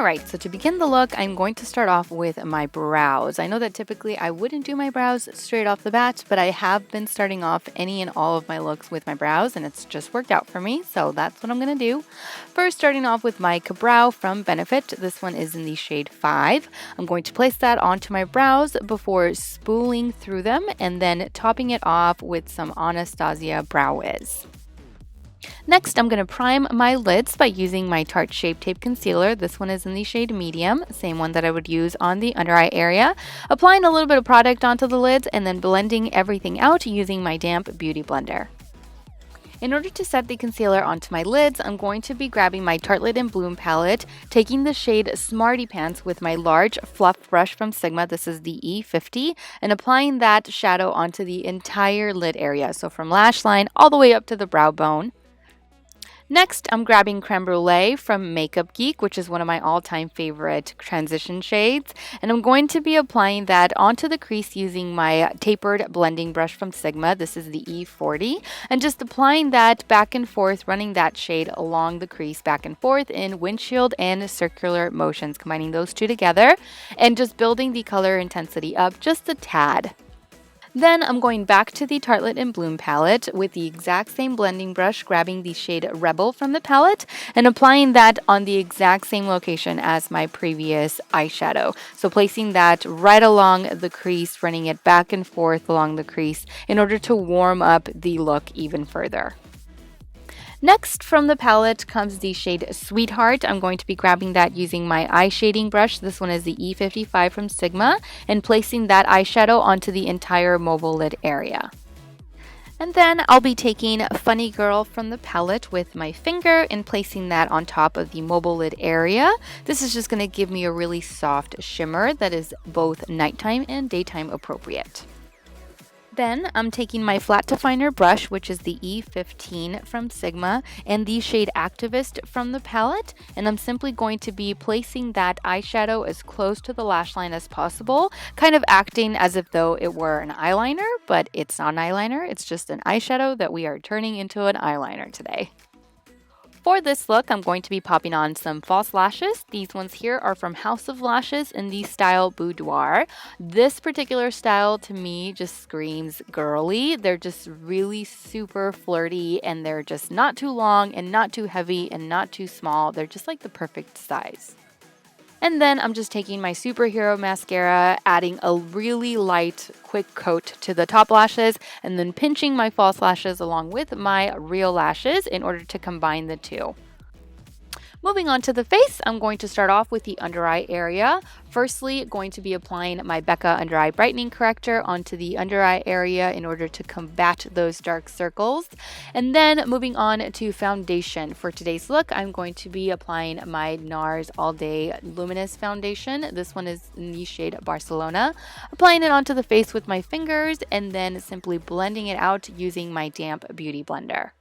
Alright, so to begin the look, I'm going to start off with my brows. I know that typically I wouldn't do my brows straight off the bat, but I have been starting off any and all of my looks with my brows, and it's just worked out for me, so that's what I'm going to do. First, starting off with my Brow from Benefit. This one is in the shade 5. I'm going to place that onto my brows before spooling through them, and then topping it off with some Anastasia Brow Wiz. Next, I'm going to prime my lids by using my Tarte Shape Tape Concealer. This one is in the shade Medium, same one that I would use on the under eye area. Applying a little bit of product onto the lids and then blending everything out using my damp beauty blender. In order to set the concealer onto my lids, I'm going to be grabbing my Tartelette in Bloom palette, taking the shade Smarty Pants with my large fluff brush from Sigma, this is the E50, and applying that shadow onto the entire lid area, so from lash line all the way up to the brow bone. Next, I'm grabbing Creme Brûlée from Makeup Geek, which is one of my all-time favorite transition shades, and I'm going to be applying that onto the crease using my tapered blending brush from Sigma. This is the E40, and just applying that back and forth, running that shade along the crease back and forth in windshield and circular motions, combining those two together, and just building the color intensity up just a tad. Then I'm going back to the Tartelette in Bloom palette with the exact same blending brush, grabbing the shade Rebel from the palette and applying that on the exact same location as my previous eyeshadow. So placing that right along the crease, running it back and forth along the crease in order to warm up the look even further. Next from the palette comes the shade Sweetheart. I'm going to be grabbing that using my eye shading brush. This one is the E55 from Sigma, and placing that eyeshadow onto the entire mobile lid area. And then I'll be taking Funny Girl from the palette with my finger and placing that on top of the mobile lid area. This is just going to give me a really soft shimmer that is both nighttime and daytime appropriate. Then I'm taking my flat definer brush, which is the E15 from Sigma, and the shade Activist from the palette, and I'm simply going to be placing that eyeshadow as close to the lash line as possible, kind of acting as if though it were an eyeliner, but it's not an eyeliner, it's just an eyeshadow that we are turning into an eyeliner today. For this look, I'm going to be popping on some false lashes. These ones here are from House of Lashes in the style Boudoir. This particular style to me just screams girly. They're just really super flirty, and they're just not too long and not too heavy and not too small. They're just like the perfect size. And then I'm just taking my Superhero mascara, adding a really light, quick coat to the top lashes, and then pinching my false lashes along with my real lashes in order to combine the two. Moving on to the face, I'm going to start off with the under eye area. Firstly, going to be applying my Becca Under Eye Brightening Corrector onto the under eye area in order to combat those dark circles. And then moving on to foundation. For today's look, I'm going to be applying my Nars All Day Luminous foundation. This one is in the shade Barcelona. Applying it onto the face with my fingers and then simply blending it out using my damp beauty blender.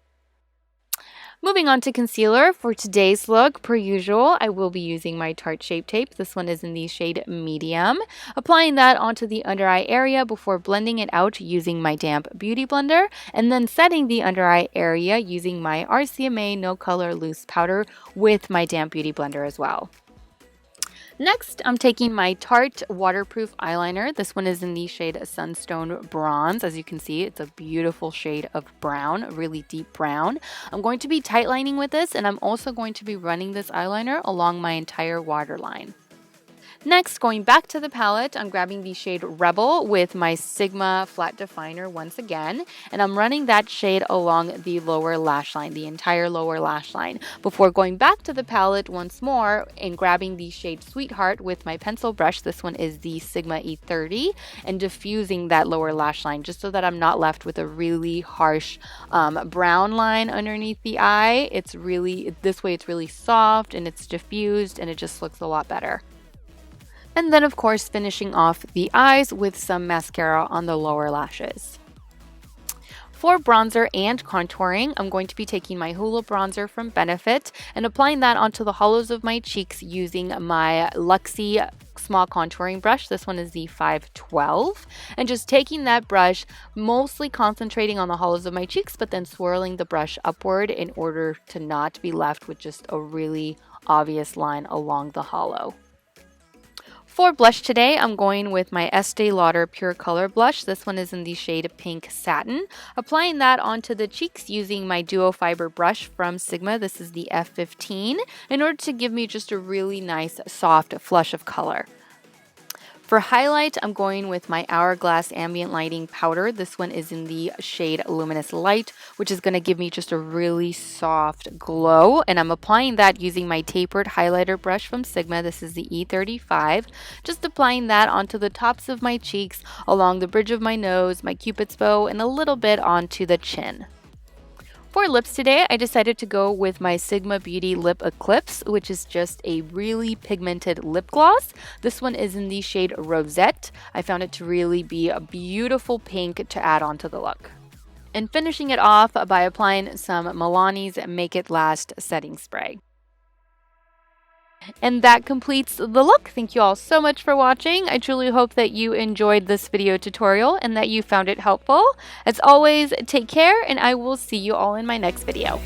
Moving on to concealer, for today's look, per usual, I will be using my Tarte Shape Tape. This one is in the shade Medium. Applying that onto the under eye area before blending it out using my damp beauty blender, and then setting the under eye area using my RCMA No Color Loose Powder with my damp beauty blender as well. Next, I'm taking my Tarte Waterproof Eyeliner. This one is in the shade Sunstone Bronze. As you can see, it's a beautiful shade of brown, really deep brown. I'm going to be tightlining with this, and I'm also going to be running this eyeliner along my entire waterline. Next, going back to the palette, I'm grabbing the shade Rebel with my Sigma flat definer once again, and I'm running that shade along the lower lash line, the entire lower lash line, before going back to the palette once more and grabbing the shade Sweetheart with my pencil brush. This one is the Sigma E30, and diffusing that lower lash line just so that I'm not left with a really harsh brown line underneath the eye. It's really, this way it's really soft and it's diffused and it just looks a lot better. And then, of course, finishing off the eyes with some mascara on the lower lashes. For bronzer and contouring, I'm going to be taking my Hoola bronzer from Benefit and applying that onto the hollows of my cheeks using my Luxie small contouring brush. This one is the 512. And just taking that brush, mostly concentrating on the hollows of my cheeks, but then swirling the brush upward in order to not be left with just a really obvious line along the hollow. For blush today, I'm going with my Estee Lauder Pure Color Blush. This one is in the shade Pink Satin. Applying that onto the cheeks using my Duo Fiber brush from Sigma. This is the F15, in order to give me just a really nice, soft flush of color. For highlight, I'm going with my Hourglass Ambient Lighting Powder. This one is in the shade Luminous Light, which is going to give me just a really soft glow. And I'm applying that using my tapered highlighter brush from Sigma. This is the E35. Just applying that onto the tops of my cheeks, along the bridge of my nose, my cupid's bow, and a little bit onto the chin. For lips today, I decided to go with my Sigma Beauty Lip Eclipse, which is just a really pigmented lip gloss. This one is in the shade Rosette. I found it to really be a beautiful pink to add onto the look. And finishing it off by applying some Milani's Make It Last setting spray. And that completes the look. Thank you all so much for watching. I truly hope that you enjoyed this video tutorial and that you found it helpful. As always, take care, and I will see you all in my next video.